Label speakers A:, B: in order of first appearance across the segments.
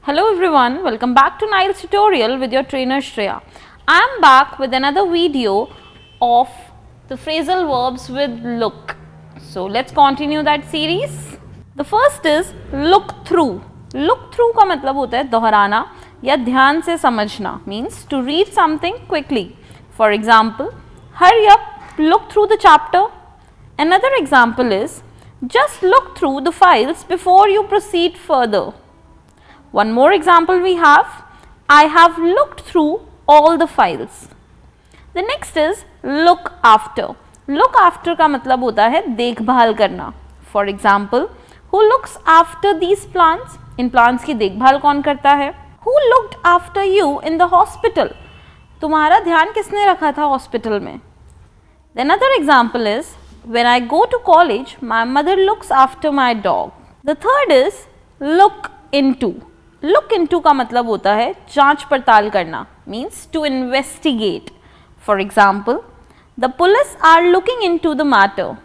A: Hello everyone, welcome back to Nile's tutorial with your trainer Shreya. I am back with another video of the phrasal verbs with look. So let's continue that series. The first is look through. Look through का मतलब होता है दोहराना या ध्यान से समझना, means to read something quickly. For example, hurry up, look through the chapter. Another example is just look through the files before you proceed further. One more example we have, I have looked through all the files. The next is look after. Look after का मतलब होता है देखभाल करना. For example, who looks after these plants? In plants की देखभाल कौन करता है? Who looked after you in the hospital? तुम्हारा ध्यान किसने रखा था हॉस्पिटल में? Another example is when I go to college, my mother looks after my dog. The third is look into. Look into का मतलब होता है जांच पड़ताल करना, means to investigate. For example, the police are looking into the matter.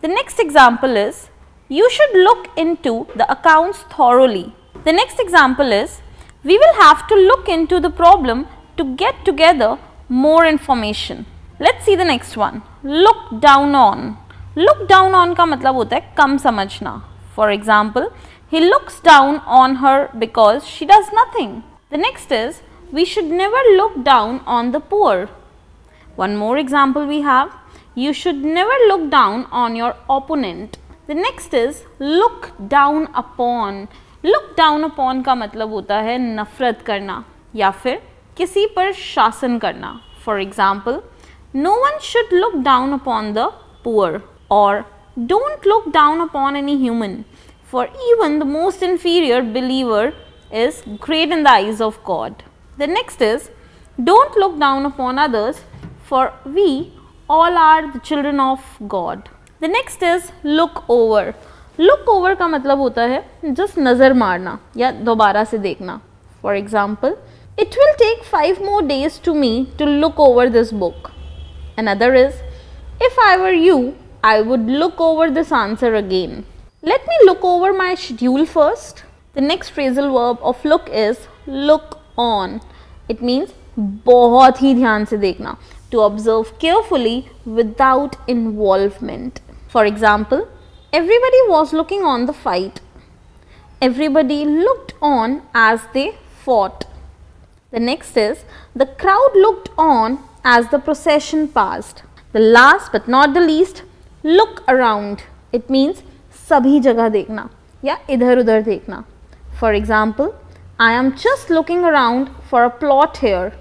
A: The next example is you should look into the accounts thoroughly. The next example is we will have to look into the problem to get together more information. Let's see the next one. Look down on. Look down on का मतलब होता है कम समझना. For example, he looks down on her because she does nothing. The next is we should never look down on the poor. One more example we have, you should never look down on your opponent. The next is look down upon. Look down upon का मतलब होता है नफरत करना या फिर किसी पर शासन करना. For example, no one should look down upon the poor, or don't look down upon any human, for even the most inferior believer is great in the eyes of God. The next is don't look down upon others, for we all are the children of God. The next is look over. Look over का मतलब होता है just नज़र मारना या दोबारा से देखना. For example, it will take 5 more days to me to look over this book. Another is if I were you, I would look over this answer again. Let me look over my schedule first. The next phrasal verb of look is look on. It means बहुत ही ध्यान से देखना, to observe carefully without involvement. For example, everybody was looking on the fight. Everybody looked on as they fought. The next is the crowd looked on as the procession passed. The last but not the least, look around. It means सभी जगह देखना या इधर उधर देखना. For example, I am just looking around for a plot here.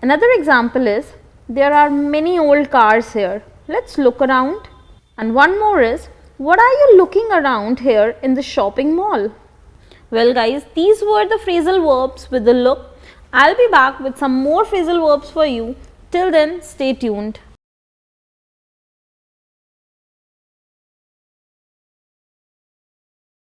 A: Another example is there are many old cars here. Let's look around. And one more is what are you looking around here in the shopping mall? Well guys, these were the phrasal verbs with the look. I'll be back with some more phrasal verbs for you. Till then, stay tuned.